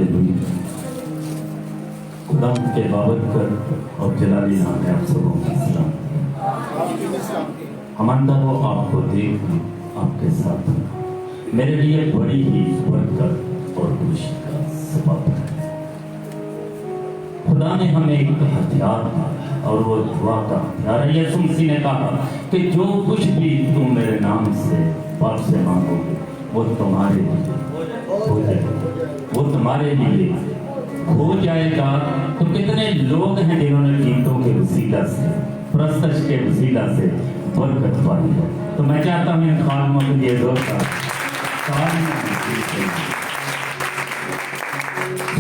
Hallelujah. खुदा के बाबरकत और जलाली नाम है आप सबों की सलाम। हमारा वो आपको देख आपके साथ मेरे लिए बड़ी ही बरकत और खुशी का सबब है। खुदा ने हमें एक हथियार दिया और वो दुआ का हथियार है। यीशु मसीह ने कहा कि जो कुछ भी तुम मेरे नाम से बाप से मांगोगे वो तुम्हारे लिए हो जाएगा, वो तुम्हारे लिए हो जाएगा। तो कितने लोग हैं जिन्होंने गीतों के वसीला से, प्रस्तश के वसीला से बरकत पाई है। तो मैं चाहता हूँ इन खालमों के लिए तो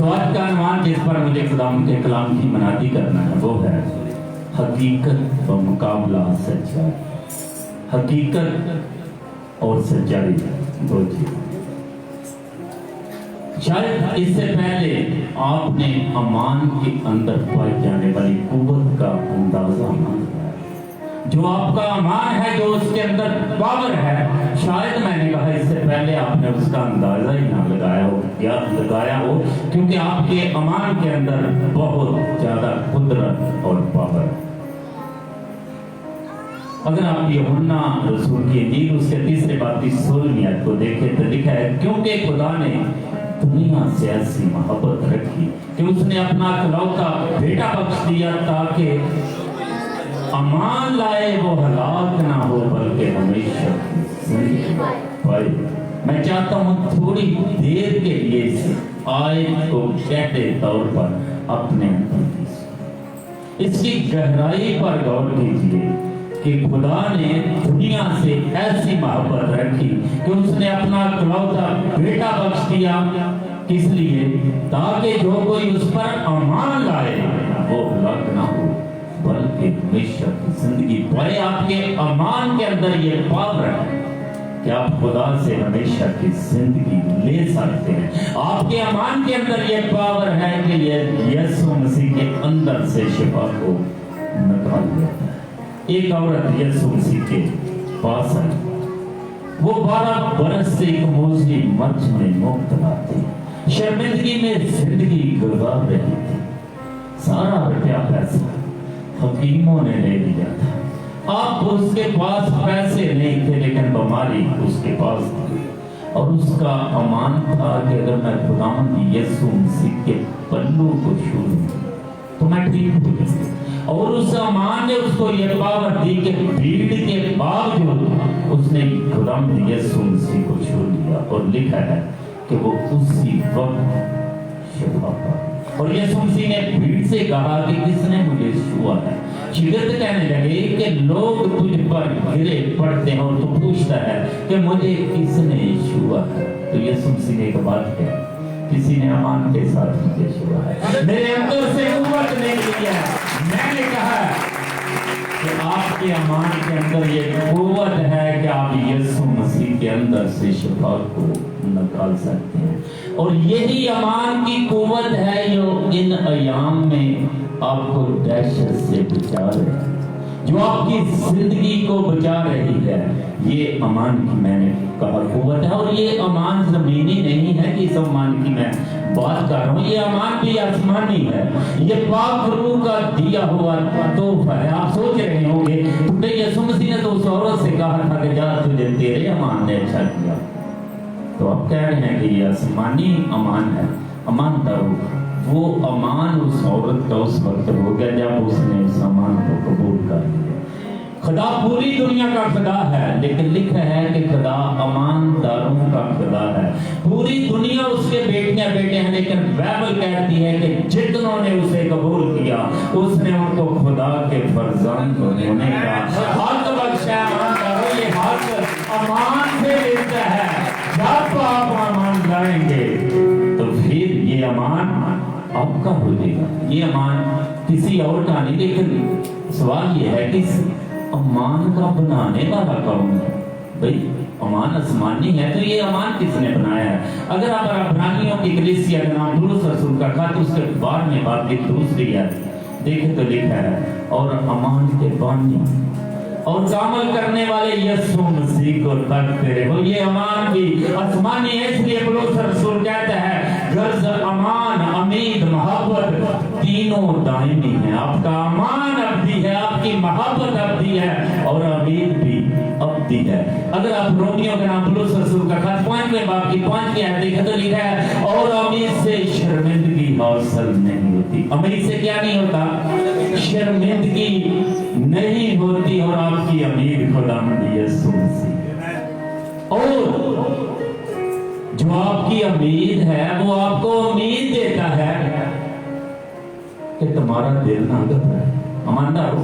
आज का अनुमान जिस पर मुझे खुदाम के कलाम की मनादी करना है वो है हकीकत व मुकाबला सच्चाई। हकीकत और सच्चाई दो चीज। शायद इससे पहले आपने अमान के अंदर पाई जाने वाली कुव्वत का अंदाजा ना लगाया। जो आपका अमान है, जो उसके अंदर पावर है, शायद मैंने कहा इससे पहले आपने उसका अंदाजा ही ना लगाया हो या लगाया हो, क्योंकि आपके अमान के अंदर बहुत ज्यादा कुदरत और पावर है। अगर आप यूहन्ना रसूल की इंजील उसके 3:32 आयत को देखें तो लिखा है, क्योंकि खुदा ने दुनिया से ऐसी मोहब्बत रखी कि उसने अपना इकलौता बेटा बख्श दिया ताकि अमान लाए वो हलाक ना हो बल्कि हमेशा जिंदगी पाए। मैं चाहता हूँ थोड़ी देर के लिए इस आयत को कहते तौर पर अपने इसकी गहराई पर गौर कीजिए कि खुदा ने दुनिया से ऐसी मोहब्बत रखी कि उसने अपना इकलौता बेटा बख्श दिया। किस लिए? ताकि जो कोई उस पर अमान लाए वो हलाक ना हो बल्कि हमेशा की जिंदगी पाए। आपके अमान के अंदर ये पावर है कि आप खुदा से हमेशा की जिंदगी ले सकते हैं। आपके अमान के अंदर ये पावर है कि ये यीशु मसीह के अंदर से शिफा को निकाल देता है। एक औरत यीशु मसीह के पास आई। वो 12 बरस से एक मोजली मर्ज में मुब्तला थी, शर्मिंदगी में जिंदगी गुजार रही थी। सारा रुपया पैसा हकीमों ने ले लिया था। अब उसके पास पैसे नहीं थे लेकिन बीमारी उसके पास थी और उसका अमान था कि अगर मैं खुदावंद यीशु मसीह के पल्लू को छू लूं तो मैं ठीक हो जाऊंगा। और उस अमान ने उसको ये पावर दी कि भीड़ के बावजूद उसने खुदावंद यीशु मसीह को छू लिया और लिखा है कि वो उसी वक्त शिफा पाया। और यीशु मसीह ने भीड़ से कहा कि किसने मुझे छुआ है। शिगिर्द कहने लगे कि लोग तुझ पर गिरे पड़ते हैं और तू पूछता है कि मुझे किसने छुआ है। तो यीशु मसीह ने एक बात कही, किसी ने अमान के साथ मुझे छुआ है, मेरे अंदर से कुव्वत नहीं लिया। मैंने कहा कि आपके अमान के अंदर ये कुव्वत है कि आप यीशु मसीह के अंदर से शिफा को निकाल सकते हैं। और यही अमान की कुव्वत है जो इन अयाम में आपको दहशत से बचा रही है, जो आपकी जिंदगी को बचा रही है। ये अमान की मैंने कहा कुव्वत है। और ये अमान जमीनी नहीं है कि इस अमान की मैं बात कर रहा हूँ, ये अमान भी आसमानी है। ये पाक रूह का दिया हुआ तोहफा है। आप सोच रहे होंगे यीशु मसीह ने तो उस औरत से कहा था कि जा तुझे तेरे अमान ने अच्छा किया। तो आप कह रहे हैं कि ये आसमानी अमान है। अमान तब वो अमान उस औरत का उस वक्त हो गया जब उसने उस अमान को कबूल कर लिया। खुदा पूरी दुनिया का खुदा है, लेकिन लिखा है कि खुदा अमानदारों का खुदा है। पूरी दुनिया उसके बेटियां बेटे हैं, लेकिन बाइबल कहती है कि जितनों ने उसे कबूल किया उसने उनको खुदा के फर्जंद होने का हक बख्शा। ये हक अमान से मिलता है। जब आप अमान लाएंगे तो फिर ये अमान आपका हो जाएगा। ये अमान किसी और का नहीं। लेकिन सवाल ये है कि अमान का बनाने वाला कौन है? भाई अमान आसमानी है तो ये अमान किसने बनाया है? अगर आप अब्रानियों की कलीसिया का नाम पौलुस रसूल का खत उसके बाद में बात एक दूसरी है देखे तो लिखा है, और अमान के बानी और कामल करने वाले यीशु मसीह को तकते रहो। ये अमान भी आसमानी है, इसलिए पौलुस रसूल कहता है गर्ज, अमान, उम्मीद, मोहब्बत तीनों दायमी है। आपका अमान अब्दी है, आपकी मोहब्बत अब्दी है और उम्मीद भी अब्दी है। अगर आप रोमियो के नाम पुलुस रसूल का खत 5वें बाब की 5वीं आयत देखें तो लिखा है और उम्मीद से शर्मिंदगी हासिल नहीं होती। उम्मीद से क्या नहीं होता? शर्मिंदगी नहीं होती। और आपकी उम्मीद खुदावंद यीशु मसीह है। और जो आपकी उम्मीद है वो आपको उम्मीद देता है कि तुम्हारा दिल ना घबराए। ईमानदार हो,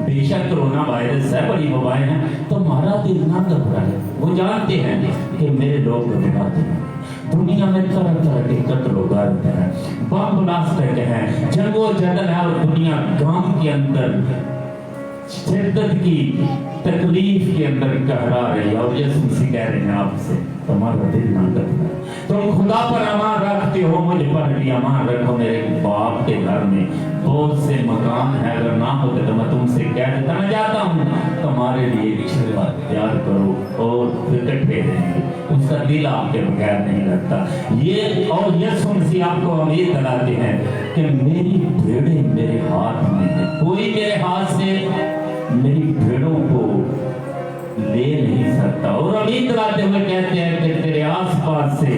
बेशक कोरोना वायरस है, बड़ी वबाएं हैं, तुम्हारा दिल ना घबराए। वो जानते हैं कि मेरे लोग घबराते हैं। दुनिया में तरह तरह के कत्ल गारत हैं, बम ब्लास्ट हैं, जंगो जदल है और दुनिया गांव के अंदर शिद्दत की तकलीफ के अंदर कहरा रही है। और यीशु मसीह कह रहे हैं आपसे तुम्हारा दिल ना घबराए। तुम खुदा पर अमान रखते हो, मुझ पर भी अमान रखो। मेरे बाप के घर में बहुत से मकान है, अगर ना होते तो मैं तुमसे कह देता, मैं जाता हूँ तुम्हारे लिए एक जगह तैयार करो और इकट्ठे रहेंगे। उसका दिल आपके बगैर नहीं लगता। ये और यीशु मसीह आपको उम्मीद दिलाते हैं कि मेरी भेड़ें मेरे हाथ में है, कोई मेरे हाथ से मेरी भेड़ों को ले नहीं सकता। और उम्मीद दिलाते हुए कहते हैं कि तेरे आसपास से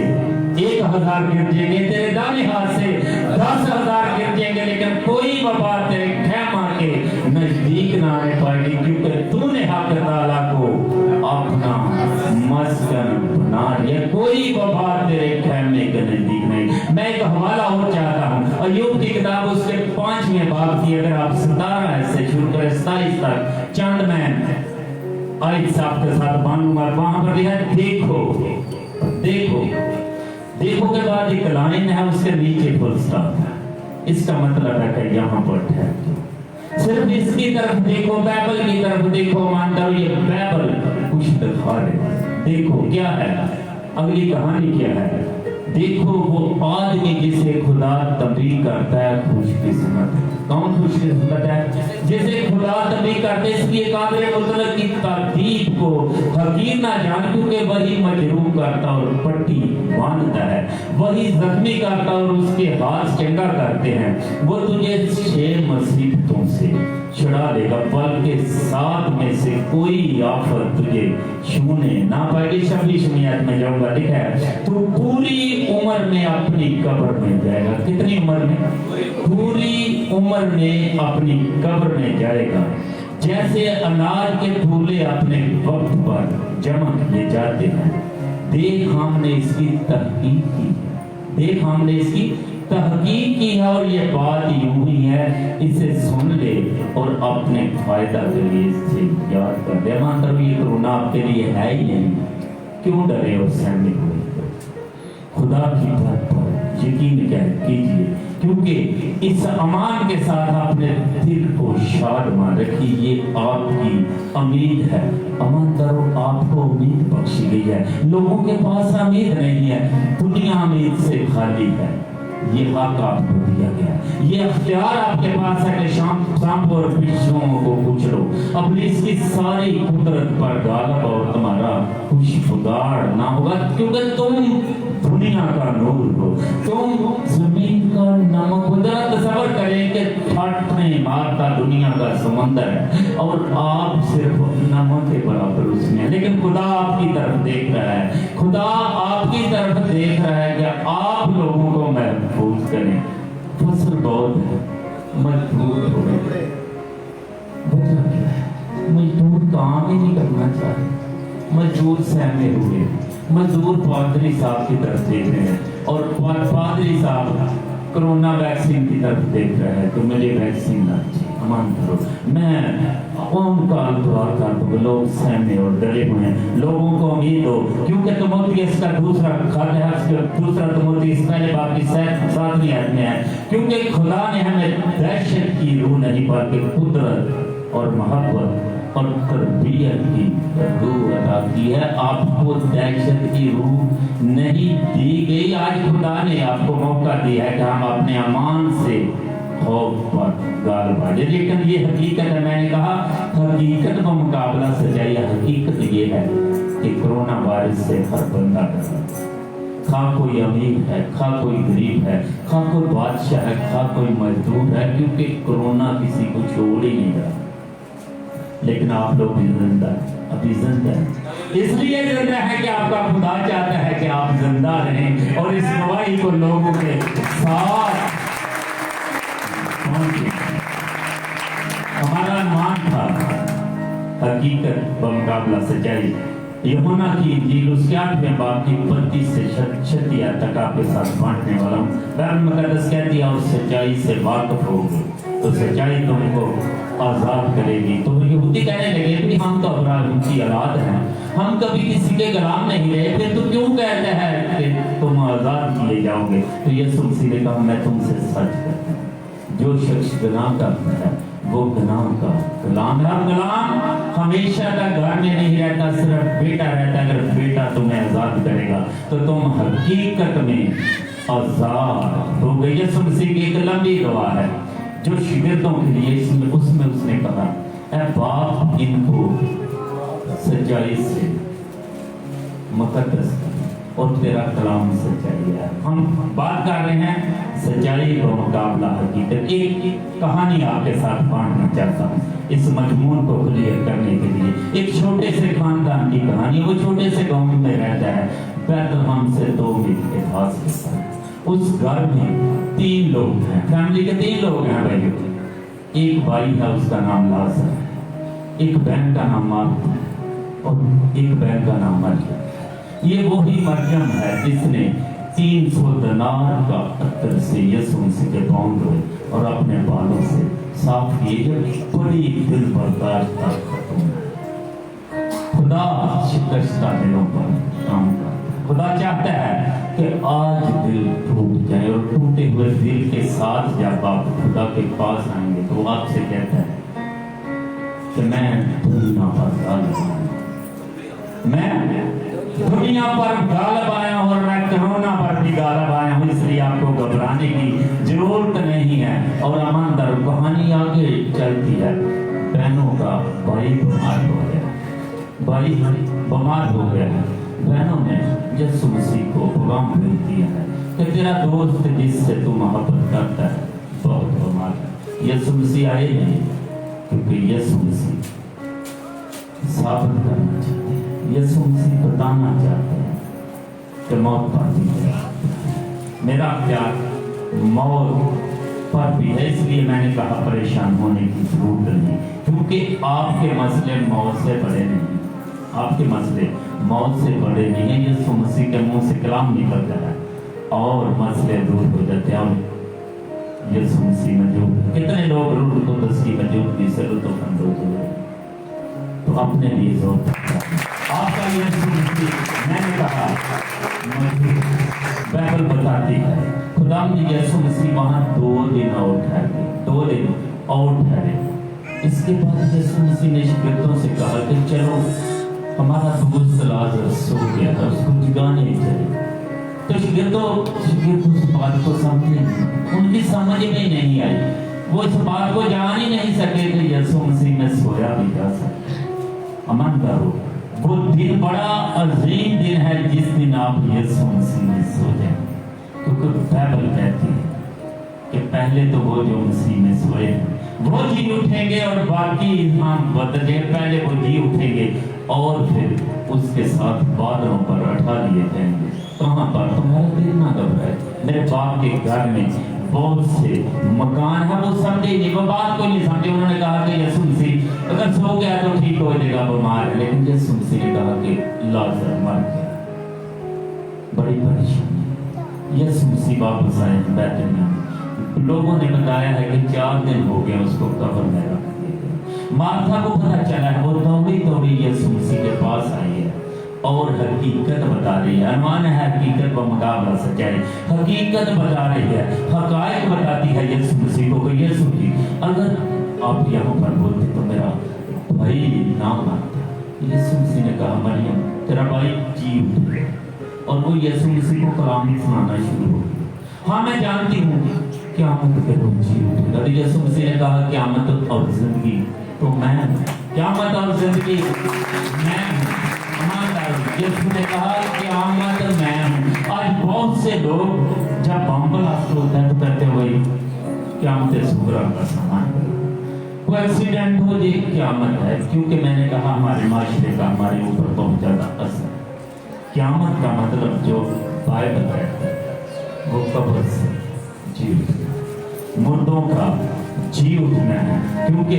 1000 गिर जाएंगे, तेरे दाहिने हाथ से 10,000 गिर जाएंगे, लेकिन कोई वबा तेरे खैमा के नजदीक ना आने पाएगी, क्योंकि तूने हक ताला को अपना मस्कन बना लिया। कोई वबा तेरे खैमे के नजदीक नहीं। मैं एक हवाला और चाहता हूँ, अय्यूब की किताब उसके 5वें बाब की, अगर आप 17 से शुरू करें 27 तक, चंद में आयत साहब के साथ बांधूंगा। वहां पर लिखा है देखो देखो देखो के बाद एक लाइन है, उसके नीचे फुल स्टॉप है। इसका मतलब है कि यहाँ पर ठहर, सिर्फ इसकी तरफ देखो, बाइबल की तरफ देखो। मानता हूँ ये बाइबल कुछ दिखा रहे। देखो क्या है, अगली कहानी क्या है। देखो वो आदमी जिसे खुदा तंबीह करता है खुशकिस्मत है। कौन खुशकिस्मत है? जिसे खुदा तंबीह करते, इसलिए कादर मुतलक की तारीफ को हकीर ना जान, क्योंकि वही मजरूह करता और पट्टी बांधता है, वही जख्मी करता और उसके हाथ चंगा करते हैं। वो तुझे 6 मुसीबतों से छुड़ा देगा, पल के 7 में से कोई आफत तुझे छूने ना पाएगी। शबी शुनियत में जाऊंगा, लिखा है तू पूरी उम्र में अपनी कब्र में जाएगा। कितनी उम्र में? पूरी उम्र में अपनी कब्र में जाएगा। जैसे अनार के फूले अपने वक्त पर जमा किए जाते हैं, देख हमने इसकी तहकीक की, देख हमने इसकी तहकीक की है। और ये बात यूं ही है, इसे सुन ले और अपने फायदा के लिए इसे याद कर दे। मानता ये कोरोना आपके लिए है ही नहीं, क्यों डरे और सहमे हुए? खुदा की बात पर यकीन कीजिए, क्योंकि इस अमान के साथ आपने दिल को शादमान रखी। ये आपकी उम्मीद है। अमान करो, आपको उम्मीद बख्शी गई है। लोगों के पास उम्मीद नहीं है, दुनिया उम्मीद से खाली है। ये हक आपको दिया गया, ये अख्तियार आपके पास है कि सांप और बिच्छुओं को कुचलो, अपनी इसकी सारी कुदरत पर गालब और तुम्हारा कुछ बिगाड़ ना होगा, क्योंकि तुम दुनिया का नूर हो, तुम जमीन का नमक हो। जरा तसव्वुर करें कि फट में मारता दुनिया का समंदर है और आप सिर्फ नमक के बराबर उसमें, लेकिन खुदा आपकी तरफ देख रहा है। खुदा आपकी तरफ देख रहा है कि आप लोगों को महफूज करें। फसल बहुत है, मजबूर हो गए, मजदूर काम ही नहीं करना चाहते, मजदूर सहमे हुए, मजदूर पादरी साहब की तरफ देख रहे हैं और पादरी साहब कोरोना वैक्सीन की तरफ देख रहे हैं, तो मुझे वैक्सीन ना चाहिए। अमान करो, मैं उनका दुआ कर दूंगा। लोग सहमे और डरे हुए हैं, लोगों को उम्मीद हो, क्योंकि तीमुथियुस का दूसरा खत है, दूसरा तीमुथियुस पहले बाब की 7वीं आयत में है, क्योंकि खुदा ने हमें दहशत की रूह नहीं बल्कि कुदरत और मोहब्बत और तरबियत की रूह अता की है। आपको दहशत की रूह नहीं दी गई। आज खुदा ने आपको मौका दिया है कि हम अपने अमान से खौफ पर गाल बांधे। लेकिन ये हकीकत है, मैंने कहा हकीकत का मुकाबला सच्चाई। हकीकत ये है कि कोरोना वायरस से हर बंदा डरा, خواہ کوئی امیر ہے، خواہ کوئی غریب ہے، خواہ کوئی بادشاہ ہے، خواہ کوئی مزدور ہے، کیونکہ کورونا کسی کو چھوڑ ہی نہیں رہا، لیکن آپ لوگ بھی زندہ ہیں، ابھی زندہ ہیں، اس لیے زندہ ہے کہ آپ کا خدا چاہتا ہے کہ آپ زندہ رہیں اور اس گواہی کو لوگوں کے ساتھ ہمارا عنوان تھا حقیقت بمقابلہ سچائی۔ یوحنا کی انجیل اس کے 8ویں باب کی 32 سے 36 آیت تک آپ کے ساتھ بانٹنے والا ہوں۔ بائبل مقدس کہتی ہے اور سچائی سے واقف ہوگے تو سچائی تم کو آزاد کرے گی۔ تو یہودی کہنے لگے کہ ہم تو ابراہیم کی اولاد ہیں، ہم کبھی کسی کے غلام نہیں رہے، پھر تو کیوں کہتے ہیں کہ تم آزاد کیے جاؤ گے؟ تو یسوع مسیح نے کہا میں تم سے سچ کہتا ہوں، جو شخص گناہ کرتا ہے وہ گناہ کا غلام ہے۔ غلام ہمیشہ تک گھر میں نہیں رہتا، صرف بیٹا رہتا ہے۔ اگر بیٹا تمہیں آزاد کرے گا تو تم حقیقت میں آزاد ہو گئے۔ یسوع مسیح کی ایک لمبی دعا ہے جو شاگردوں کے لیے اس میں اس نے کہا اے باپ ان کو سچائی سے مقدس کر اور تیرا کلام سچائی ہے۔ ہم بات کر رہے ہیں سچائی و مقابلہ حقیقت۔ ایک کہانی آپ کے ساتھ بانٹنا چاہتا ہوں اس مضمون کو کلیئر کرنے کے لیے۔ ایک چھوٹے سے خاندان کی کہانی۔ وہ چھوٹے سے گاؤں میں رہتا ہے، بیت لحم سے 2 میل کے فاصلے پر۔ اس گھر میں 3 لوگ ہیں، فیملی کے 3 لوگ ہیں بھائی۔ ایک بھائی ہے، اس کا نام لازر، ایک بہن کا نام مارتا اور ایک بہن کا نام مریم۔ یہ وہی مریم ہے جس نے 300 دینار کا عطر سے یسوع مسیح کے پاؤں دھوئے اور اپنے بالوں سے صاف کیے، جو بڑی دل برداشت کا ختم ہے۔ خدا شکستہ دلوں پر کام کرتا ہے۔ خدا چاہتا ہے کہ آج دل ٹوٹ جائے اور ٹوٹے ہوئے دل کے ساتھ جب آپ خدا کے پاس آئیں گے تو آپ سے کہتا ہے کہ میں دنیا پر غالب آیا، میں دنیا پر غالب آیا اور میں کرونا پر بھی غالب آیا ہوں، اس لیے آپ کو گھبرانے کی ضرورت نہیں ہے۔ اور اماندار کہانی آگے چلتی ہے۔ بہنوں کا بھائی بیمار ہو گیا، بھائی بیمار ہو گیا ہے۔ بہنوں نے یسوع مسیح کو پیغام بھیج دیا ہے کہ تیرا دوست جس سے تو محبت کرتا ہے بہت بیمار ہے۔ یسوع مسیح آئے نہیں کیونکہ یسوع مسیح ثابت کرنا چاہتے ہیں، یسوع مسیح بتانا چاہتے ہیں کہ موت پر بھی ہے، میرا پیار موت پر بھی ہے۔ اس لیے میں نے کہا پریشان ہونے کی ضرورت نہیں، کیونکہ آپ کے مسئلے موت سے بڑے نہیں، آپ کے مسئلے موت سے بڑے نہیں ہیں۔ یسوع مسیح کے منہ سے کلام نکلتا ہے اور مسئلے دور ہو جاتے ہیں۔ اور یسوع مسیح موجود، کتنے لوگ روح القدس کی موجودگی سے لطف اندوز ہوئے تو اپنے لیے زور آپ کا یسوع مسیح، میں نے کہا بائبل بتاتی ہے خدا نے یسوع مسیح وہاں 2 دن اور ٹھہرے، 2 دن اور ٹھہرے۔ اس کے بعد یسوع مسیح نے شاگردوں سے کہا کہ چلو ہمارا دوست لازر سو گیا تھا، اس کو جگانے چلے۔ تو شاگرد اس بات کو سمجھے نہیں، ان کی سمجھ میں نہیں آئی، وہ اس بات کو جان ہی نہیں سکے کہ یسوع مسیح میں سویا بھی جا سکتا ہے۔ امن کرو، وہ دن بڑا عظیم دن ہے جس دن آپ یسوع مسیح میں سو جائیں، کیونکہ بائبل کہتی ہے کہ پہلے تو وہ جو مسیح میں سوئے ہیں وہ جی اٹھیں گے اور باقی انسان بدلے، پہلے وہ جی اٹھیں گے اور پھر اس کے ساتھ بادلوں پر اٹھا لیے جائیں گے۔ کہاں پر؟ تمہارا دل نہ گھبرائے، میرے باپ کے گھر میں بہت سے مکان ہیں۔ وہ سمجھے نہیں، وہ بات کو نہیں سمجھے۔ انہوں نے کہا کہ یسوع مسیح اگر سو گیا تو ٹھیک ہو جائے گا، بیمار ہے، لیکن یسوع مسیح نے کہا کہ لازر مر گیا، بڑی پریشانی۔ یسوع مسیح واپس آئے بیتنیہ میں، لوگوں نے بتایا ہے کہ 4 دن ہو گئے اس کو قبر میں رکھ دیا۔ مارتھا کو پتہ چلا ہے، وہ دوڑی دوڑی یسوع مسیح کے پاس آئی ہے اور حقیقت بتا رہی ہے۔ عنوان ہے حقیقت و مقابلہ سچائی۔ حقیقت بتا رہی ہے، حقائق بتاتی ہے یسوع مسیح کو کہ یسوع جی اگر آپ یہاں پر بولتے تو میرا بھائی نہ مرتا۔ یسوع مسیح نے کہا مریم تیرا بھائی جی اٹھے، اور وہ یسوع مسیح کو کلام سنانا شروع ہو گیا۔ ہاں میں جانتی ہوں قیامت کے روز جی اٹھے گا۔ یسوع مسیح نے کہا قیامت اور زندگی تو میں، قیامت اور زندگی میں، یسوع نے کہا کہ آمد میں ہوں۔ آج بہت سے لوگ جب بم بلاسٹ ہوتا ہے تو کہتے ہوئے قیامت صغریٰ کا سامان، کوئی ایکسیڈنٹ ہو جائے قیامت ہے، کیونکہ میں نے کہا ہمارے معاشرے کا ہمارے اوپر بہت زیادہ اثر۔ قیامت کا مطلب جو بائبل کہتا ہے وہ قبر سے جی اٹھنا، مردوں کا جی اٹھنا ہے، کیونکہ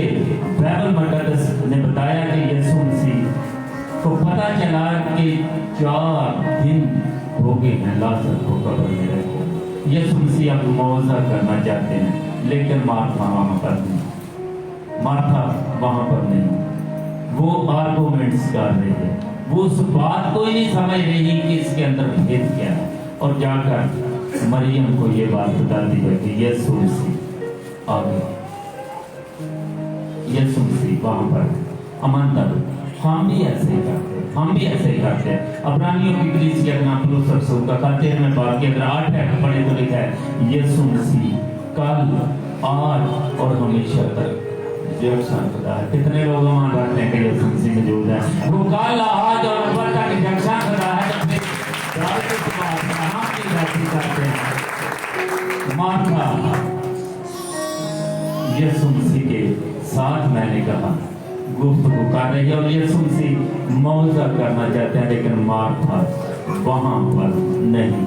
بائبل مقدس نے بتایا کہ یسوع مسیح کو پتہ چلا کہ 4 دن ہو گئے ہیں لازر کو قبر میں رکھے۔ یسوع مسیح اب معاوضہ کرنا چاہتے ہیں، لیکن مارتھا وہاں پر نہیں، وہ آرگومنٹس کر رہے ہیں، وہ اس بات کو ہی نہیں سمجھ رہی کہ اس کے اندر بھید کیا ہے، اور جا کر مریم کو یہ بات بتاتی ہے کہ یسوع مسیح آ گئے، یسوع مسیح وہاں پر امن تک۔ ہم بھی ایسے ہی کرتے ہیں۔ عبرانیوں کی کلیسیا کے نام پلوس رسول کا کہتے ہیں میں بات کی اگر 8 ہے پڑھے تو لکھا ہے یسوع مسیح کل آج اور ہمیشہ تک یکساں خدا ہے۔ کتنے لوگ مان رکھتے ہیں کہ یسوع مسیح موجود ہے، وہ کل آج اور ہمیشہ تک یکساں خدا ہے، تو پھر دار کے بعد ہم کی باتیں کرتے ہیں۔ مارتھا یسوع مسیح کے ساتھ میں نے کہا گفتگو کر رہی ہے اور یسوع مسیح معاوضہ کرنا چاہتے ہیں، لیکن مارتھا وہاں پر نہیں،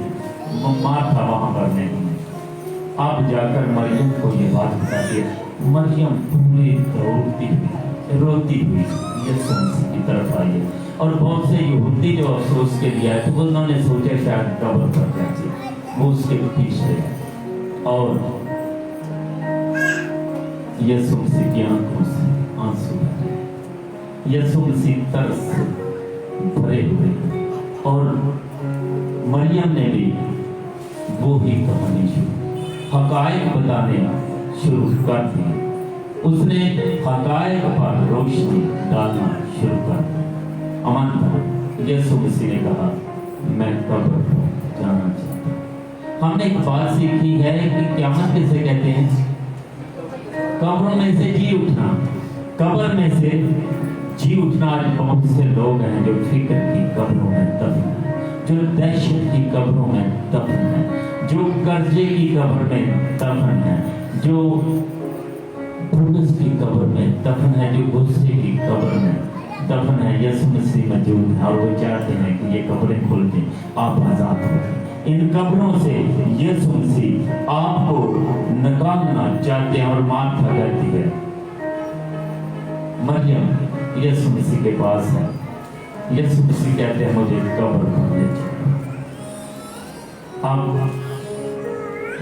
اب جا کر مریم کو یہ بات بتاتی ہے۔ مریم پوری روتی ہوئی یسوع مسیح کی طرف آئی ہے، اور بہت سے یہودی جو افسوس کے لیے آئے تھے انہوں نے سوچا شاید قبر پر جاتی، وہ اس کے پیچھے اور یسوع مسیح کی آنکھوں سے آنسو آئے، یسوع مسیح ترس بھرے ہوئے، اور مریم نے بھی وہی کہانی حقائق بتانے شروع کر دی، اس نے حقائق پر روشنی ڈالنا شروع کر دی۔ امن تھا، یسوع مسیح نے کہا میں قبر پر جانا چاہتا ہوں۔ ہم نے ایک بات سیکھی ہے کہ قیامت کسے کہتے ہیں؟ قبروں میں سے جی اٹھنا، قبر میں سے جی اٹھنا۔ آج بہت سے لوگ ہیں جو فکر کی قبروں میں دفن ہیں، جو دہشت کی قبروں میں دفن ہیں، جو قرضے کی قبر میں دفن ہیں، جو بغض کی قبر میں دفن ہے، جو غصے کی قبر میں دفن ہے۔ یسوع مسیح موجود ہے اور وہ چاہتے ہیں کہ یہ قبریں کھل دیں، آپ آزاد ہو جائیں۔ ان قبروں سے یسوع مسیح آپ کو نکالنا چاہتے ہیں، اور مارتھا کہتی ہے مریم یسوع مسیح کے پاس ہے، یسوع مسیح کہتے ہیں مجھے قبر پر لے چلو۔ اب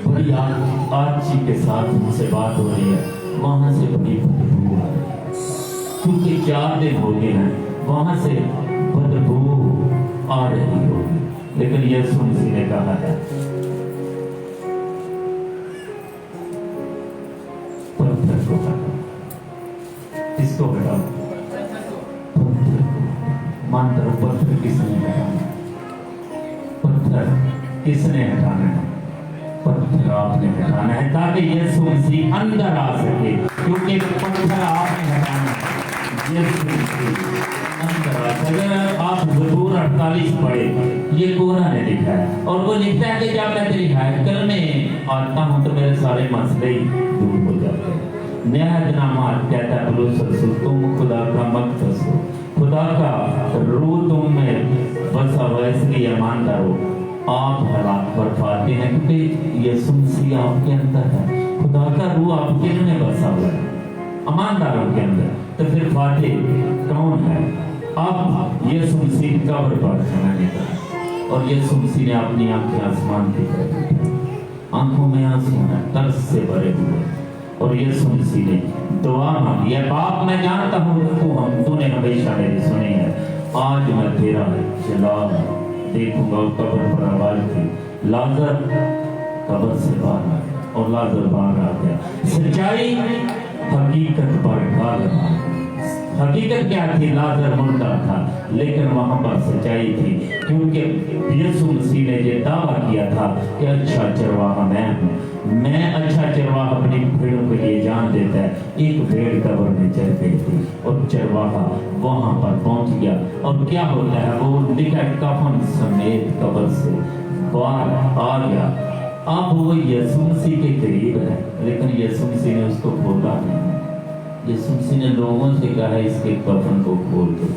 بڑی آرچی کے ساتھ مجھ سے بات ہو رہی ہے، وہاں سے بڑی بدبو آ رہی ہے، کیونکہ 4 دن ہو گئے ہیں، وہاں سے بدبو آ رہی ہوگی، لیکن یسوع مسیح نے کہا ہے پتھر کو ہٹاؤ، اس کو ہٹاؤ، پتھر کو مانتا ہوں۔ پتھر کس نے ہٹانا؟ پتھر کس نے ہٹانا ہے؟ پتھر آپ نے ہٹانا ہے، تاکہ یسوع مسیح اندر آ سکے، کیونکہ پتھر آپ نے ہٹانا ہے، یسوع مسیح اندر آ سکے۔ اگر آپ زبور 48 پڑھے، یہ قرآن نے لکھا ہے، اور وہ لکھتا ہے کہ جب میں تیری ہیکل میں آتا ہوں تو میرے سارے مسئلے ہی دور ہو جاتے ہیں۔ نہایت نامات کہتا ہے پولس رسول، تم خدا کا مقدس ہو، خدا کا روح تم میں بسا ہوا، اس لیے ایمان دارو آپ حالات پر پاتے ہیں، کیونکہ یسوع مسیح آپ کے اندر ہے، خدا کا روح آپ کے میں بسا ہوا ہے، ایمانداروں کے اندر۔ تو پھر فاتح کون ہے؟ اب یسوع مسیح قبر پر کھڑا ہے، اور یسوع مسیح نے اپنی آنکھیں آسمان کی طرف اٹھائی، آنکھوں میں آنسو ہیں، ترس سے بھرے ہوئے، اور یسوع مسیح نے دعا مانگی ہے، باپ میں جانتا ہوں تو نے ہمیشہ میری سنی ہے، آج میں تیرا جلال دیکھوں گا۔ قبر پر آواز تھی، لازر قبر سے باہر آیا، اور لازر باہر آ گیا۔ سچائی حقیقت پر غالب آ گئی۔ حقیقت کیا تھی؟ لازر مردہ تھا، لیکن وہاں پر سچائی تھی، کیونکہ یسوع مسیح نے یہ دعویٰ کیا تھا کہ اچھا چرواہا میں ہوں، میں اچھا چرواہا اپنی بھیڑوں کے لیے جان دے دیتا ہے ایک بھیڑ قبر میں چل گئی تھی اور چرواہا وہاں پر پہنچ گیا اور کیا ہوتا ہے وہ لکھا کفن سمیت قبر سے باہر آ گیا. اب وہ یسوع مسیح کے قریب ہے لیکن یسوع مسیح نے اس کو کھولا نہیں. یسوع مسیح نے لوگوں سے کہا اس کے کفن کو کھول دو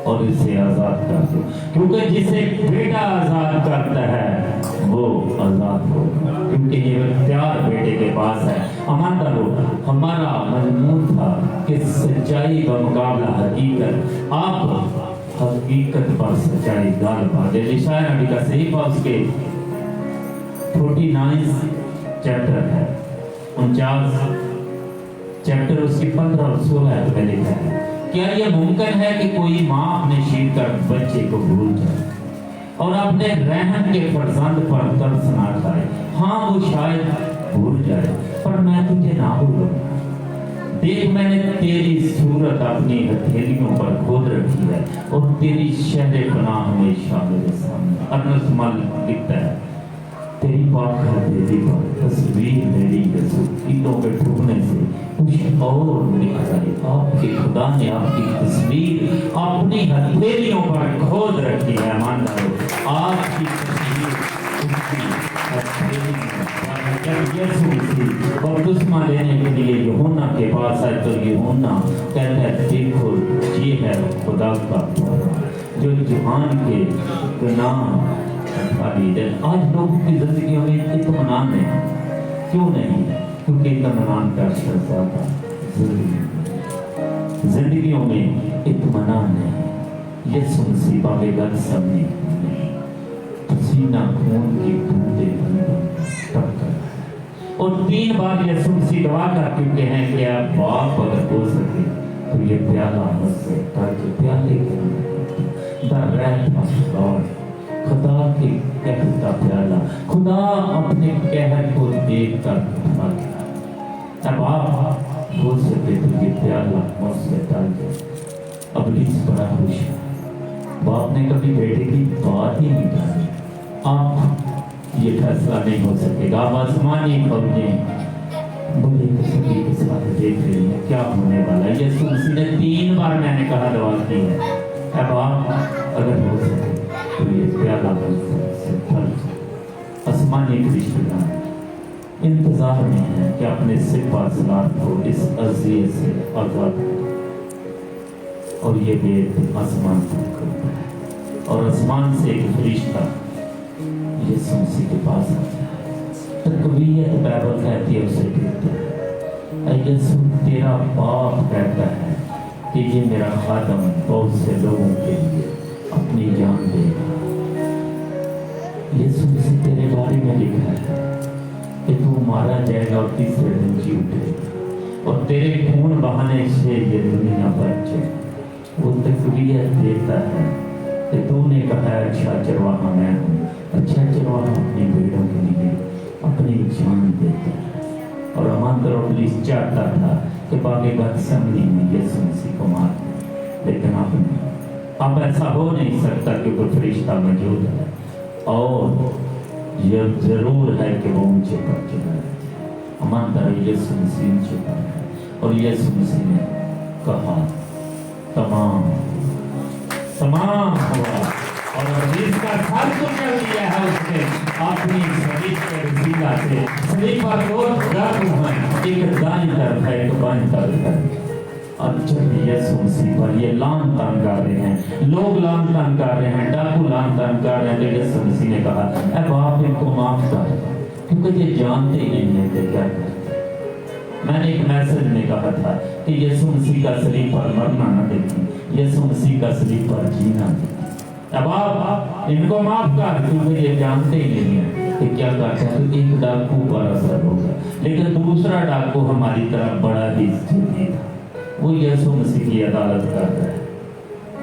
اور اسے آزاد کر دو, کیونکہ جسے بیٹا آزاد کرتا ہے وہ آزاد ہو, کیونکہ یہ اختیار بیٹے کے پاس ہے. اماندہ لوگ, ہمارا مضمون تھا کہ سچائی کا مقابلہ حقیقت. آپ حقیقت پر سچائی گال پا دے. اشعیا نبی کا صحیفہ اس کے 49 چیپٹر ہے, 49 چیپٹر اس کی 15 اور 16 پہ لکھا ہے. کیا یہ ممکن ہے کہ کوئی ماں اپنے شیر کر بچے کو بھول جائے اور اپنے رحم کے فرزند پر ترس نہ کھائے؟ ہاں وہ شاید بھول جائے پر میں تجھے نہ بھولوں. دیکھ میں نے تیری صورت اپنی ہتھیلیوں پر کھود رکھی ہے اور تیری شہر پناہ ہمیشہ میرے سامنے. ارنس مل لکھتا ہے تیری پاک ہتھیلی پر تصویر میری یسوع اینٹوں پہ ٹھکنے سے کچھ اور لکھا ہے. آپ کے خدا نے آپ کی تصویر اپنی ہتھیلیوں پر کھود رکھی ہے. مانتا ہو آپ کی تصویر اس کی ہتھیلی پر یسوع مسیح بپتسمہ لینے کے لیے یوحنا کے پاس آئے تو یوحنا کہتا ہے دیکھو یہ ہے خدا کا جو جہان کے گناہ. آج لوگوں کی زندگیوں میں اطمینان نہیں. کیوں نہیں؟ کیونکہ اطمینان کا شرط زندگیوں میں اطمینان نہیں. یسوع مسیح باغِ گلسم میں پسینہ خون کی بوندیں ٹپ کر اور 3 بار یسوع مسیح دعا کر چکے ہیں کہ آپ باپ اگر ہو سکے تو یہ پیالہ مجھ سے تاکہ پیالے کے اندر در رہت اور خدا کے قہر کا پیالہ خدا اپنے قہر کو دیکھ کر اٹھا گیا. اب آپ ہو سکے تو یہ پیالہ مجھ سے ٹال دے. ابلیس بڑا خوش ہے. باپ نے کبھی بیٹے کی بات ہی نہیں ٹالی. آپ یہ فیصلہ نہیں ہو سکے گا. آپ آسمانی فوجیں بڑے تسلی کے ساتھ دیکھ رہی ہیں کیا ہونے والا ہے. یسوع مسیح نے 3 بار میں نے کہا دعا کی ہے. اب آپ اگر ہو سکے تو یہ پیالہ سے ٹھل جائے. آسمانی فرشتگان انتظار میں ہے کہ اپنے سپاہ سالار کو اس اذیت سے آزاد کرے اور یہ بیت آسمان پر کرتا ہے اور آسمان سے ایک فرشتہ یسوع مسیح کے پاس آتا ہے. تقویت بائبل کہتی ہے اسے کہتا ہے اے یسوع تیرا باپ کہتا ہے کہ یہ میرا خادم بہت سے لوگوں کے لیے اپنی جان دے گا. یسوع مسیح تیرے بارے میں لکھا ہے کہ تو مارا جائے گا اور تیسرے دن جی اٹھے گا اور تیرے خون بہانے سے یہ دنیا بچے. وہ تقویت دیتا ہے کہ تو نے کہا ہے اچھا چرواہا میں ہوں. اچھا چرواہا اپنی بھیڑوں کے لیے اپنی جان دیتا ہے. اور اماندر ابلیس چاہتا تھا کہ باغ گتسمنی میں یسوع مسیح کو مار دے لیکن اب ایسا ہو نہیں سکتا کہ کوئی فرشتہ موجود ہے اور یہ ضرور ہے کہ وہ اونچے پر چلا ہے. اماندر یسوع مسیح اونچے پر ہے اور یسوع مسیح نے کہا تمام ہوا اور جس کا سر کو کر دیا ہے اس نے اپنی صلیب کے وسیلہ سے صلیب پر 2 درد ہیں ایک دائیں طرف ہے ایک بائیں طرف ہے. اور جب یسوع مسیح پر یہ لان تان کر رہے ہیں لوگ لان تان کر رہے ہیں ڈاکو لان تان کر رہے ہیں تو یسوع مسیح نے کہا اے باپ ان کو معاف کر کیونکہ یہ جانتے ہی نہیں ہیں کہ کیا کرتے. میں نے ایک میسج میں کہا تھا کہ یسوع مسیح کا صلیب پر مرنا نہ دیکھیں یسوع مسیح کا صلیب پر جینا دیکھیں. اب آپ ان کو معاف کر کیونکہ یہ جانتے ہی نہیں ہیں کہ کیا کرتے ہیں. تو ایک ڈاکو پر اثر ہوگا لیکن دوسرا ڈاکو ہماری طرف بڑا ہی جدی تھا. وہ یسوع مسیح کی عدالت کر رہا ہے.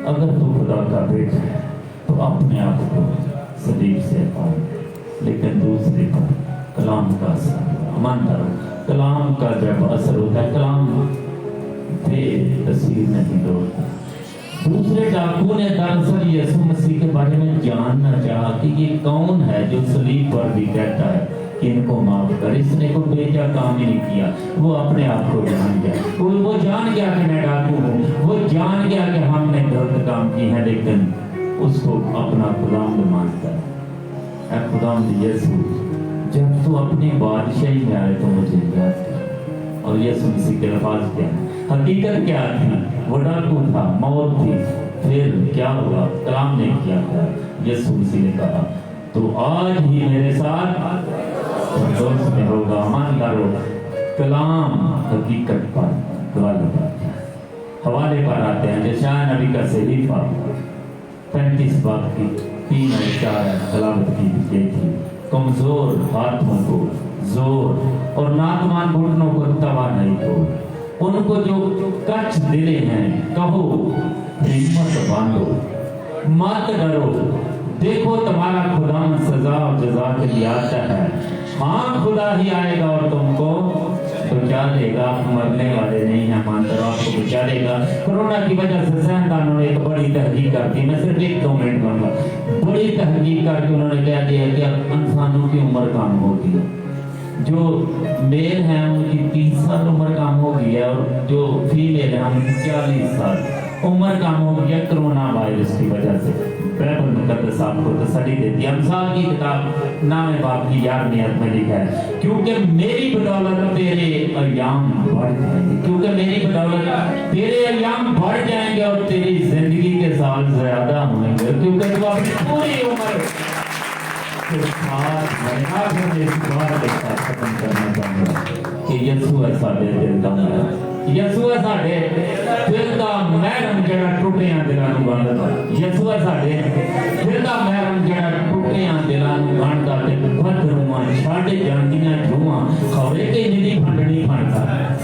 اگر تو خدا کا بیٹا ہے تو اپنے آپ کو صلیب سے پا لیکن دوسرے پر کلام کا اثر مانتا رہو. کلام کا جب اثر ہوتا ہے کلام بے تاثیر نہیں ہوتا. دوسرے ڈاکو نے دراصل یسوع مسیح کے بارے میں جاننا چاہا کہ یہ کون ہے جو صلیب پر بھی کہتا ہے कि इनको माफ कर। इसने कोई बेजा काम ही नहीं किया, वो अपने आप को जान गया, वो जान गया कि मैं डाकू हूँ, वो जान गया कि हमने गलत काम किए हैं, लेकिन उसको अपना गुलाम मानता है। ऐ खुदाम यीशु, जब तू अपनी बादशाही में आए तो मुझे याद कर। और यीशु मसीह के अल्फाज क्या है, हकीकत क्या थी? वो डाकू था, मौत थी, फिर क्या हुआ? कलाम ने किया था। यीशु मसीह ने कहा तो आज ही मेरे साथ दोस्त में होगा। मान करो, कलाम हकीकत पर गवाही पाता है। हवाले पर आते हैं यशायाह नबी का सहीफा 35 बाब की 3 और 4 तलावत की थी। कमजोर हाथों को जोर और नाकमान घुटनों को तवा नहीं हो। उनको जो कच्च दिले हैं कहो हिम्मत बांधो, मत डरो, देखो तुम्हारा खुदा सजा और जजा के लिए आता है। हाँ, खुदा ही आएगा और तुमको बचा लेगा। आप मरने वाले नहीं हैं, मानते रहो, आपको बचा लेगा। कोरोना की वजह से सेहनदानों ने एक बड़ी तहकीक कर दी। मैं सिर्फ 1-2 मिनट कहूँगा। बड़ी तहकीक करके उन्होंने कह दिया कि इंसानों की उम्र कम होती है। जो मेल हैं उनकी 30 साल उम्र कम हो गई है, और जो फीमेल है उनकी 40 साल उम्र कम हो गई है कोरोना वायरस की वजह से। बाइबल मुकद्दस आपको तसल्ली देती है। अमसाल की किताब 9वें बाब की 11वीं आयत में लिखा है, क्योंकि मेरी बदौलत तेरे अय्याम बढ़ जाएंगे। क्योंकि मेरी बदौलत तेरे अय्याम बढ़ जाएंगे और तेरी जिंदगी के साल ज्यादा होंगे। क्योंकि तू अपनी पूरी उम्र के साथ मरना कर इस बात के साथ खत्म करना चाहूँगा कि यीशु है साडे दिल दा महरम। यीशु है साडे दिल दा महरम जेड़ा टुटियां दिलां नूं गंढदा। यीशु है साडे दिल दा महरम जेड़ा टुटियां दिलां नूं गंढदा ते बदरूआं छड्ड जांदियां जूआं खौरे कि निदी फंडनी फंडदा।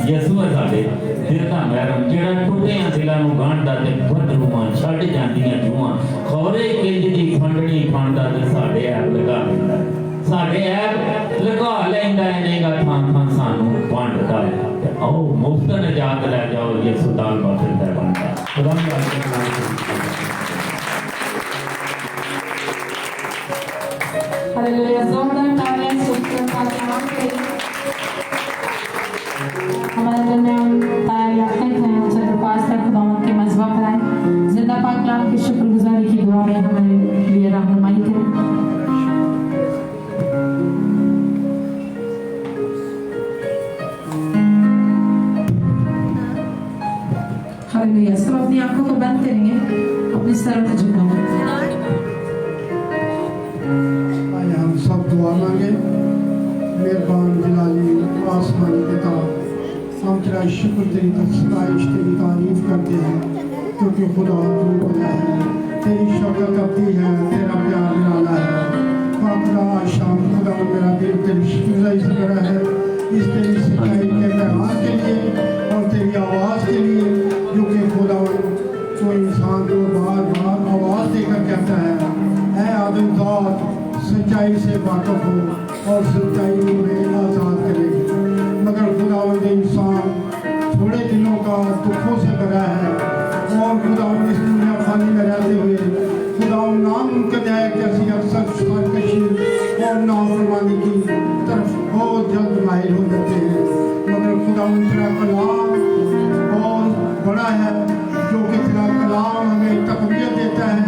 यीशु है साडे दिल दा महरम जेड़ा टुटियां दिलां नूं गंढदा ते बदरूआं छड्ड जांदियां जूआं खौरे कि निदी फंडनी फंडदा ते साडे ऐब लगा दिंदा, साडे ऐब लगा लैंदा इनेगा थां थां सानू वंडदा है। आओ मुफ्त निजात ले जाओ, यीशु दाल बाफिल है बनता। खुदा हालेलुया। जोरदार तालियां सुनकर पाकिस्तान के हमारे दरमियान याफ्त हैं उनसे दरख्वास्त है खुदावंद के मज़बा पर आए। जिंदा पाक कलाम की शुक्रगुजारी की दुआ में हमारे लिए रहनुमाई करें। हालेलुया। सब अपनी आंखों को बंद करेंगे, अपनी सर को झुकाएं। आइए हम सब दुआ मांगे। मेहरबान जलाली आसमानी पिता, हम तेरा शुक्र, तेरी सताइश, तेरी तारीफ करते हैं, क्योंकि खुदा तू खुदा है, तेरी शफकत अपनी है, तेरा प्यार निराला है। खुदा आज शाम खुदा मेरा दिल तेरी शुक्रिया से भरा है, इस तेरी सच्चाई के पैगाम के लिए और तेरी आवाज़ के लिए, जो कि खुदा कोई इंसान को बार बार आवाज़ देकर कहता है, ऐ आदमजात सच्चाई से वाक़िफ़ हो और सच्चाई में आज़ाद करेगी। मगर खुदावंद इंसान थोड़े दिनों का दुखों से भरा है, और खुदावंद इस दुनिया फानी में रहते हुए खुदावंद नामुमकिन है कि असी अक्सर सरकशी और नाफरमानी की तरफ बहुत जल्द माहिर हो जाते हैं। मगर खुदावंद तेरा कलाम बहुत बड़ा है, जो कि तेरा कलाम हमें तक़वियत देता है,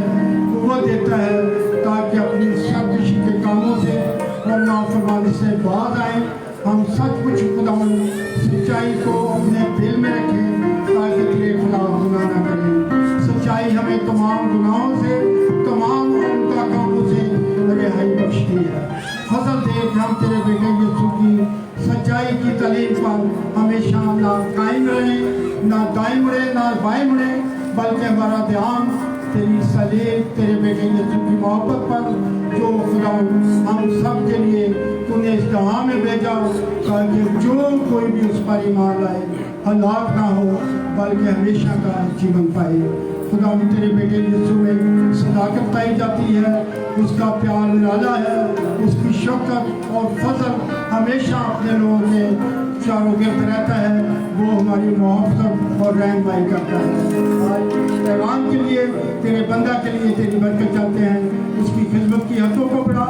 क़ुव्वत देता है, ताकि अपनी सरकशी के कामों से और नाफरमानी से बाज आए। हम सचमुच खुदावंद सच्चाई को अपने दिल में रखें, ताकि तेरे खिलाफ गुनाह न करें। सच्चाई हमें तमाम गुनाहों से, तमाम उनका कामों से रिहाई बख्शती है। फजल दे कि हम तेरे बेटे यीशु की सच्चाई की तालीम पर हमेशा ना कायम रहें, ना दाएं मुड़े, ना बाएं मुड़े, बल्कि हमारा ध्यान तेरी सलीब, तेरे बेटे यीशु की मोहब्बत पर, जो खुदा हम सब के लिए तूने इस जहाँ में भेजा, ताकि जो कोई भी उस पर ईमान लाए हलाक ना हो, बल्कि हमेशा का जीवन पाए। खुदा तेरे बेटे यीशु में सदाकत पाई जाती है, उसका प्यार निराला है, उसकी शफकत और फजल हमेशा अपने लोगों के चारों गिर्द रहता है। वो हमारी मोहब्बत और रहनुमाई करता है। आज पैगाम के लिए, तेरे बंदा के लिए तेरी बरकत चाहते हैं, उसकी खिदमत की हदों को बढ़ा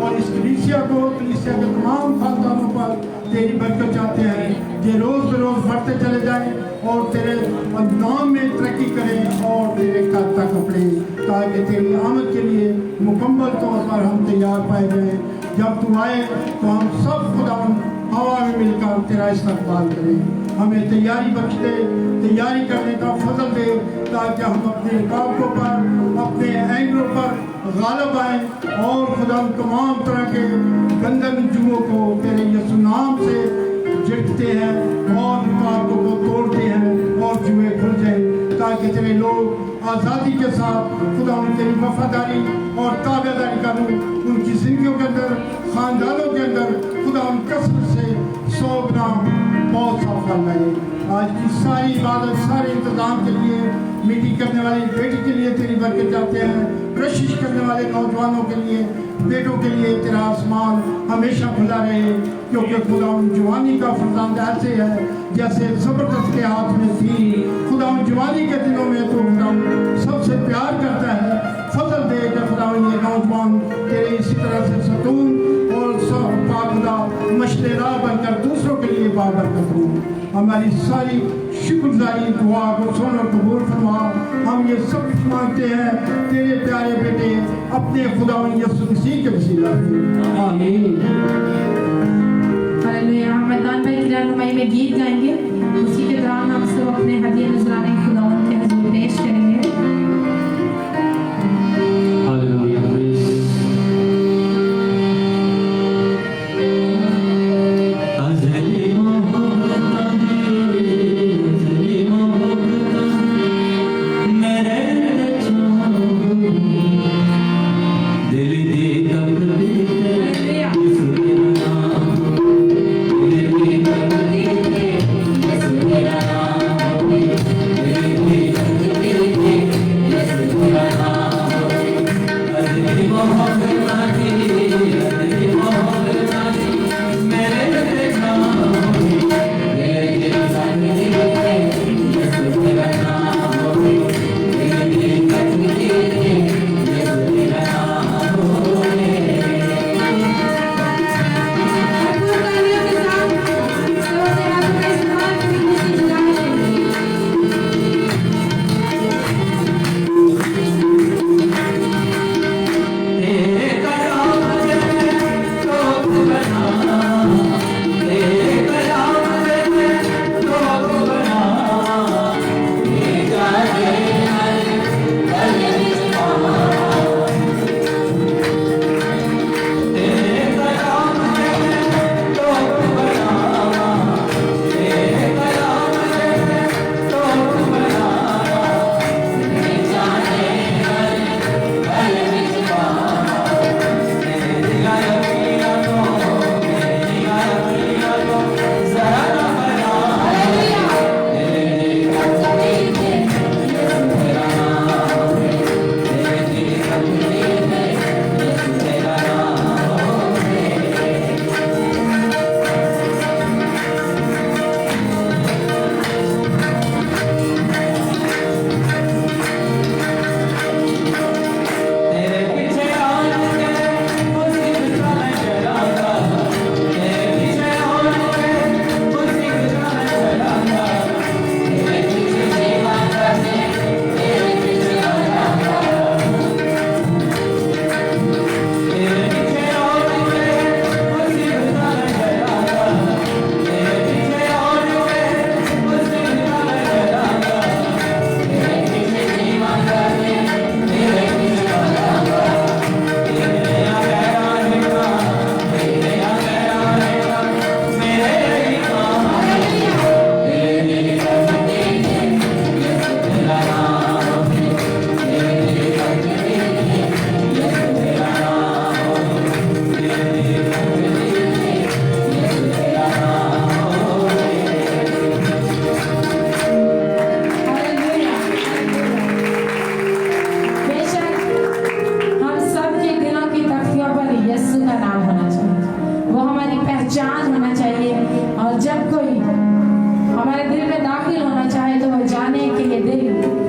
और इस कलीसिया के तमाम खानदानों पर तेरी बरकत चाहते हैं कि रोज़ बरोज़ बढ़ते चले जाएं और तेरे नाम में तरक्की करें और तेरे कद तक अपने, ताकि तेरी आमद के लिए मुकम्मल तौर पर हम तैयार पाए जाएं। जब तू आए तो हम सब खुदा हवा में मिलकर तेरा इस्तकबाल करें। हमें तैयारी बख्श दे, तैयारी करने का फजल दे, ताकि हम अपने रकाबों पर, अपने एंगलों पर गालिब आएँ और खुदा तमाम तरह के गंदे जुओं को तेरे यीशु नाम से जीतते हैं और रुकावटों को तोड़ते हैं और जुए खुल जाए, ताकि तेरे लोग आज़ादी के साथ खुदा तेरी वफादारी और ताबेदारी करूँ उनकी जिंदगियों के अंदर, खानदानों के अंदर खुदा कसरत से 100 गुना बहुत सा फल लगे। आज की सारी इबादत, सारे इंतजाम के लिए, मीटिंग करने वाली बेटी के लिए तेरी बरकत चाहते हैं, कोशिश करने वाले नौजवानों के लिए, बेटों के लिए तेरा आसमान हमेशा खुला रहे, क्योंकि खुदा जवानी का फरजान ऐसे है जैसे ज़बरदस्त के हाथ में थी। खुदा जवानी के दिनों में तो खुदा सबसे प्यार करता है। फजल दे कि खुदा ये नौजवान तेरे इसी तरह से सतून और खुदा मशलेरा बनकर दूसरों के लिए बाबरकत हो। हमारी सारी शुक्रगुजारी दुआ को सुन और कबूल फरमा। हम ये सब कुछ मांगते हैं तेरे प्यारे बेटे अपने खुदा यीशु मसीह के वसीला से, आमीन। हालेलुया। हम मैदान भाई की रहनुमाई में गीत गाएंगे, उसी के दौरान हम सब अपने हदिया नजराने खुदावंद के हुजूर पेश करेंगे। हालेलुया।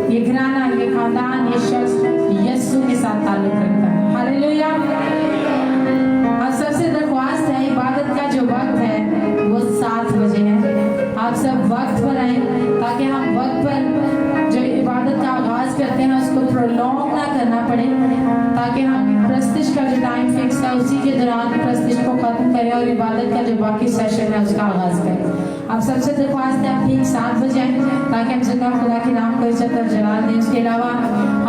ये घराना, ये खानदान, ये शख्स यीशु के साथ ताल्लुक रखता है। हालेलुया। आप सबसे दरख्वास्त है, इबादत का जो वक्त है वो 7 बजे है। आप सब वक्त पर आए ताकि हम वक्त पर जो इबादत का आगाज करते हैं उसको प्रोलॉन्ग ना करना पड़े, ताकि हम प्रस्तिश का जो टाइम फिक्स है उसी के दौरान प्रस्तिश को खत्म करें और इबादत का जो बाकी सेशन है उसका आगाज करें। आप सबसे दरख्वास्त है आप ठीक 7 बजे आए ताकि हम जिंदा खुदा के नाम को इज्जत और जलाल दें। उसके अलावा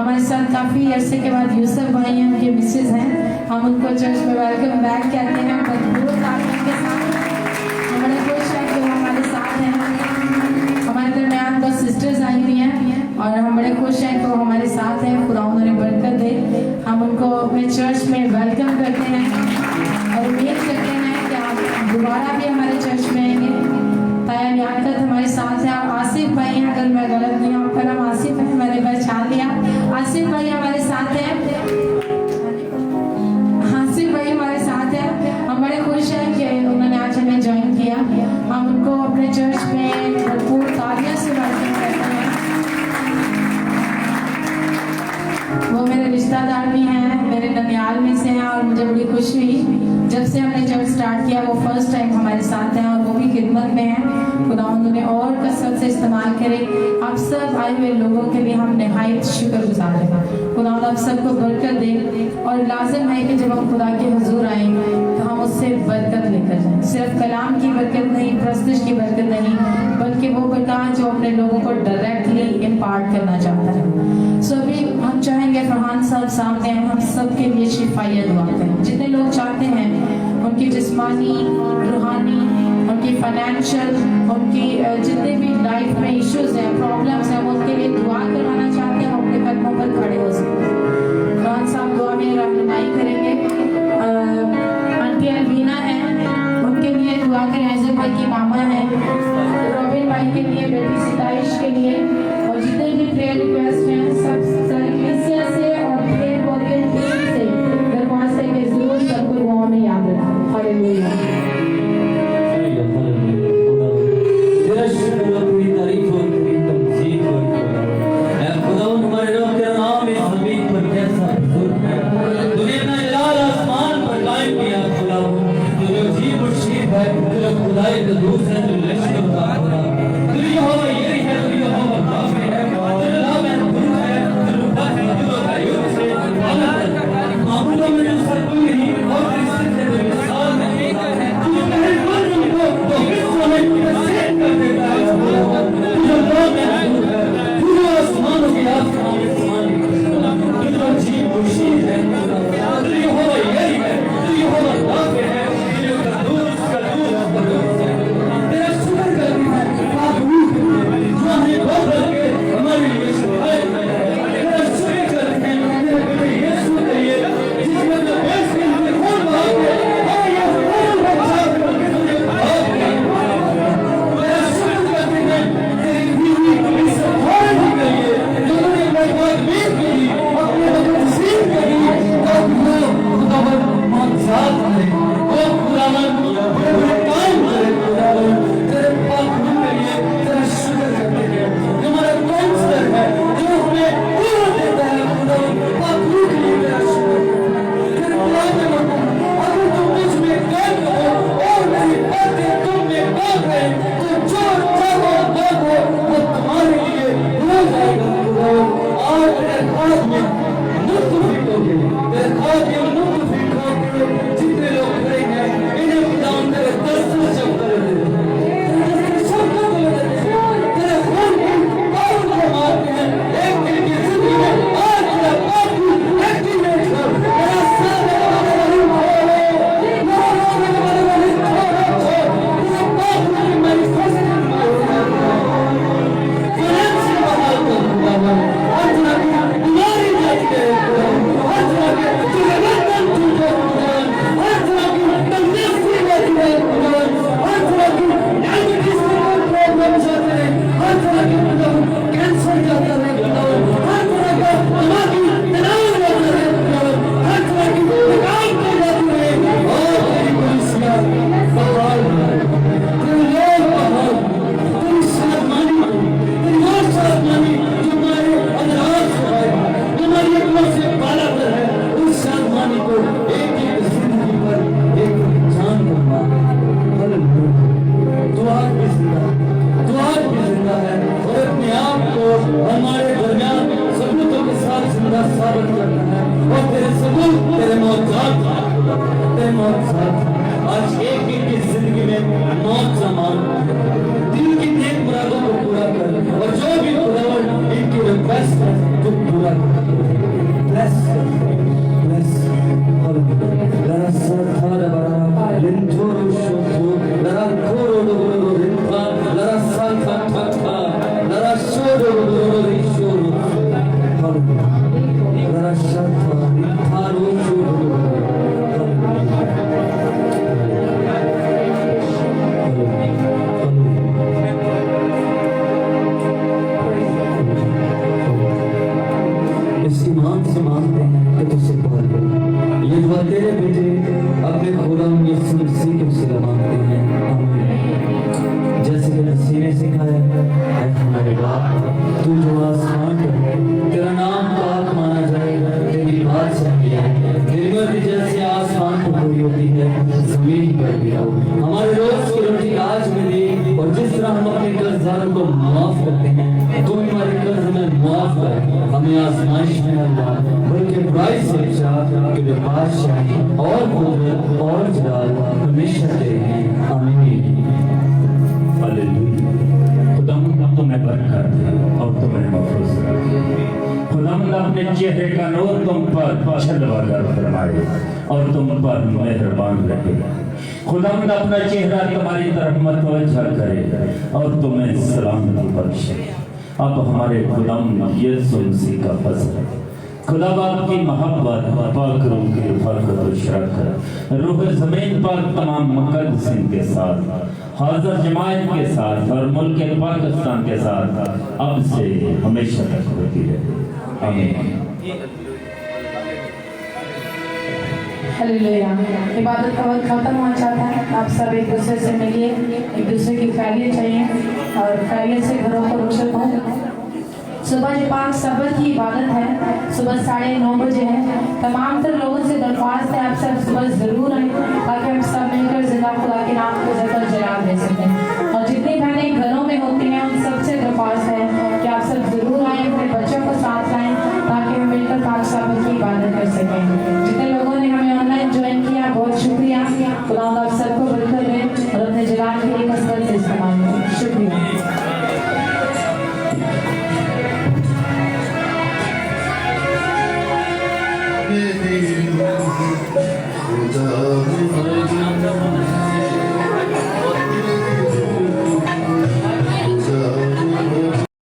हमारे साथ काफ़ी अरसे के बाद यूसुफ भाई हैं, उनके मिसेज हैं, हम उनको चर्च में वेलकम बैक कहते हैं। मजबूत तालियों के साथ हम बड़े खुश हैं कि वो हमारे साथ हैं। हमारे दरमियान 2 सिस्टर्स आई हुई हैं और हम बड़े खुश हैं कि वो हमारे साथ हैं। खुदा उन्होंने बरकत दे, हम उनको अपने चर्च में वेलकम करते हैं और उम्मीद करते हैं कि आप दोबारा भी हमारे चर्च में आएंगे। ताया लियाकत हमारे साथ है। आसिफ भाई हैं, अगर मैं गलत नहीं हूँ आपका नाम आसिफ है, मैंने पहचान लिया। आसिफ भाई हमारे साथ हैं, आसिफ भाई हमारे साथ हैं। हम बड़े खुश हैं कि उन्होंने आज हमें ज्वाइन किया। हम उनको अपने चर्च में भरपूर तालियों से वेलकम करते हैं। वो मेरे रिश्तेदार भी हैं, मेरे ननियाल में से हैं और मुझे बड़ी खुशी हुई जब से हमने चर्च स्टार्ट किया वो फर्स्ट टाइम हमारे साथ हैं और वो भी खिदमत में हैं। खुदा उन्होंने और कसरत से इस्तेमाल करे। आप सब आए हुए लोगों के लिए हम नहायत शुक्रगुजार हैं। खुदा आप सबको बरकत दे और लाजिम है कि जब हम खुदा के हुजूर आए तो हम उससे बरकत लेकर जाएं। सिर्फ कलाम की बरकत नहीं, प्रस्तिश की बरकत नहीं, बल्कि वो बरकत जो अपने लोगों को डायरेक्टली इम्पार्ट करना चाहता है। सो अभी हम चाहेंगे फरहान साहब सामने हैं, हम सब के लिए शिफाया दुआ करें। जितने लोग चाहते हैं उनकी जिस्मानी, रूहानी, उनकी फाइनेंशियल, उनकी जितने भी लाइफ में इश्यूज हैं, प्रॉब्लम्स हैं, वो उनके लिए दुआ करवाना चाहते हैं, अपने कदमों पर खड़े हो सकते हैं। फरहान साहब दुआ में रहनुमाई करेंगे। आंटी अलवीना है, उनके लिए दुआ करें। ऐसे भाई की मामा है, रॉबिन भाई के लिए, बेटी सिताइश के लिए और जितने भी प्रेयर रिक्वेस्ट हैं सब सर्विसिया से और प्रेयर वॉरियर टीम से दरख्वास्त है कि जरूर सबको दुआ में याद रखें। हालेलुया। तेरा शुक्र और तेरी तारीफ और तेरी तमजीद हो खुदा। ऐ खुदा हमारे रब तेरा नाम इस ज़मीन पर कैसा बुजुर्ग है। तूने अपना जलाल आसमान पर कायम किया खुदा। तू जो जी मुर्शीद है, तेरा खुदाई कदूस है, तू लश्कर का खुदा। तू यहोवा यही है, तू यहोवा काफी है, तू नाम है, तू है, तू बात है, तू है यूं से मामलों में जो सब कोई नहीं और किसी से कोई मिसाल नहीं। तू पहले मन को तो हिस्सों में तस्लीम कर देता है। तू जो नाम है, तू है, तू जो आसमानों की आसमान में समानी है, तू जो जी मुर्शीद है, तू यहोवा यही है, तू यहोवा काफी है, तू जो कदूस है। तेरा शुक्र करती है आप रूह जो हमें बदल के हमारे लिए शिफायत है। तेरा शुक्र करते हैं तेरे बेटे यीशु के लिए जिसने तो बेस के लिए खून बहा के हमें ये खून बचा कर तुझे बहा दिया। तेरा शुक्र करते हैं तेरी बीवी इस अथॉरिटी के लिए जो तूने बर्बाद की अपने तस्लीम करी तो खुदावन मानसात करे और खुदावन बड़े बड़े काम करे। खुदावन तेरे पाक रूह के लिए तेरा शुक्र करते हैं जो हमारा काउंसलर है, जो हमें पूरा देता है। खुदावन पाक रूह के लिए तेरा शुक्र तेरे गुलाम है। अगर तुम मुझ में काम करो और मेरी बातें तुम में काम करें तो जो चाहो मांगो वो तुम्हारे लिए हो जाएगा। खुदावन आज तेरे हाथ में मुत्तफिक होके, तेरे हाथ में मुत्तफिक होके जितने लोग खड़े हैं इन्हें खुदावन तेरे दस्तूर से कर दे। तेरे शब्दों को बदल दे, तेरे खून की पावर को मारते हैं एक दिन की जिंदगी में। आज तेरा पाक रूह एक्टिवेट कर, तेरा साथ तेरे पाक रूह की मैनिफेस्टेशन फाइनेंशियल बहाल कर खुदावन। हर तरह की बीमारी जाती है खुदावन, हर तरह के और जिस तरह हम अपने कर्जदारों को माफ करते हैं, तुम हमारे कर्ज हमें माफ कर, हमें आजमाइश में न ला, बल्कि बुराई से बचा, कि बादशाही और कुदरत और जलाल हमेशा तेरे हैं। आमीन। हालेलुया। खुदावंद तुम्हें बरकत दे और तुम्हें महफूज रखे। खुदावंद अपने चेहरे का नूर तुम पर छलवादार फरमाए और तुम पर मेहरबान रहे। खुदावंद अपना चेहरा तुम्हारी तरफ मतवज्जा करे और तुम्हें सलामती बख्शे। अब हमारे खुदावंद यीशु मसीह का फजल, खुदा बाप की मोहब्बत, पाक रूह की रफ़ाक़त और शरकत, रूह ज़मीन पर तमाम मुक़द्दसीन के साथ, हाज़िर जमात के साथ और मुल्क पाकिस्तान के साथ अब से हमेशा तक होती रहे। आमीन। हालेलुया। इबादत का वक्त खत्म हो जाता है। आप सब एक दूसरे से मिलिए, एक दूसरे की खैरियत चाहिए और खैरियत से घरों को रोशन हो। सुबह जो पाक सब्र की इबादत है, सुबह 9:30 बजे है। तमाम तर लोगों से दरख्वास्त है आप सब सुबह ज़रूर आए ताकि हम सब मिलकर जिंदा खुदा